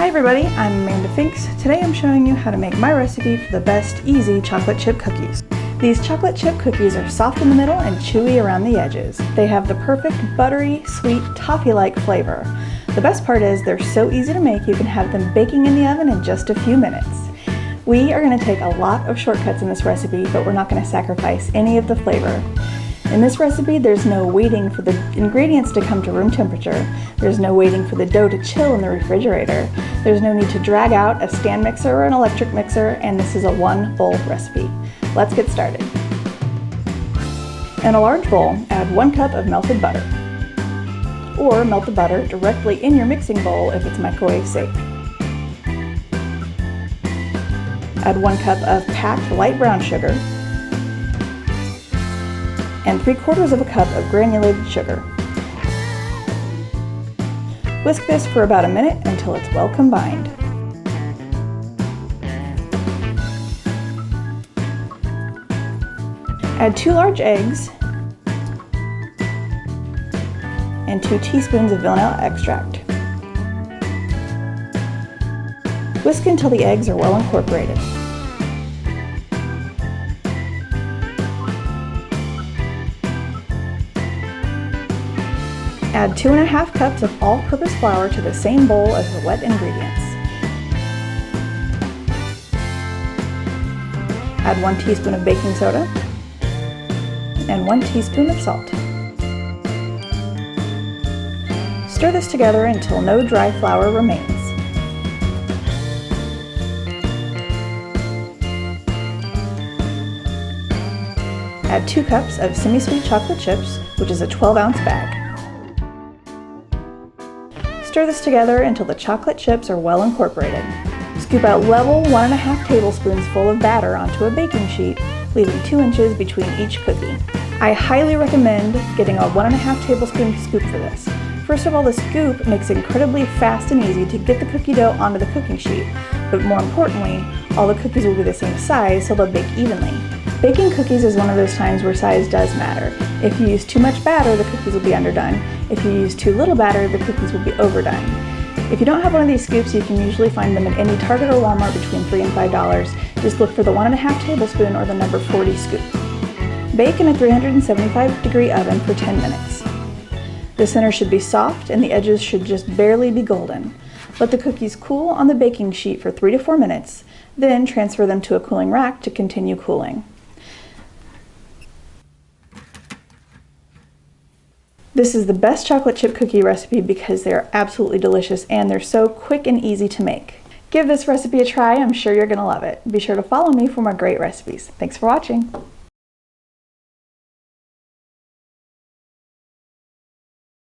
Hi everybody, I'm Amanda Finks. Today I'm showing you how to make my recipe for the best easy chocolate chip cookies. These chocolate chip cookies are soft in the middle and chewy around the edges. They have the perfect buttery, sweet, toffee-like flavor. The best part is they're so easy to make you can have them baking in the oven in just a few minutes. We are going to take a lot of shortcuts in this recipe, but we're not going to sacrifice any of the flavor. In this recipe, there's no waiting for the ingredients to come to room temperature. There's no waiting for the dough to chill in the refrigerator. There's no need to drag out a stand mixer or an electric mixer, and this is a one-bowl recipe. Let's get started. In a large bowl, add 1 cup of melted butter. Or melt the butter directly in your mixing bowl if it's microwave safe. Add 1 cup of packed light brown sugar and 3/4 of a cup of granulated sugar. Whisk this for about a minute until it's well combined. Add 2 large eggs and 2 teaspoons of vanilla extract. Whisk until the eggs are well incorporated. Add 2½ cups of all-purpose flour to the same bowl as the wet ingredients. Add 1 teaspoon of baking soda and 1 teaspoon of salt. Stir this together until no dry flour remains. Add 2 cups of semi-sweet chocolate chips, which is a 12-ounce bag. Stir this together until the chocolate chips are well incorporated. Scoop out level 1½ tablespoons full of batter onto a baking sheet, leaving 2 inches between each cookie. I highly recommend getting a 1½ tablespoon scoop for this. First of all, the scoop makes it incredibly fast and easy to get the cookie dough onto the cooking sheet, but more importantly, all the cookies will be the same size so they'll bake evenly. Baking cookies is one of those times where size does matter. If you use too much batter, the cookies will be underdone. If you use too little batter, the cookies will be overdone. If you don't have one of these scoops, you can usually find them at any Target or Walmart between $3 and $5. Just look for the 1½ tablespoon or the number 40 scoop. Bake in a 375-degree oven for 10 minutes. The center should be soft and the edges should just barely be golden. Let the cookies cool on the baking sheet for 3 to 4 minutes, then transfer them to a cooling rack to continue cooling. This is the best chocolate chip cookie recipe because they are absolutely delicious and they're so quick and easy to make. Give this recipe a try, I'm sure you're going to love it. Be sure to follow me for more great recipes. Thanks for watching.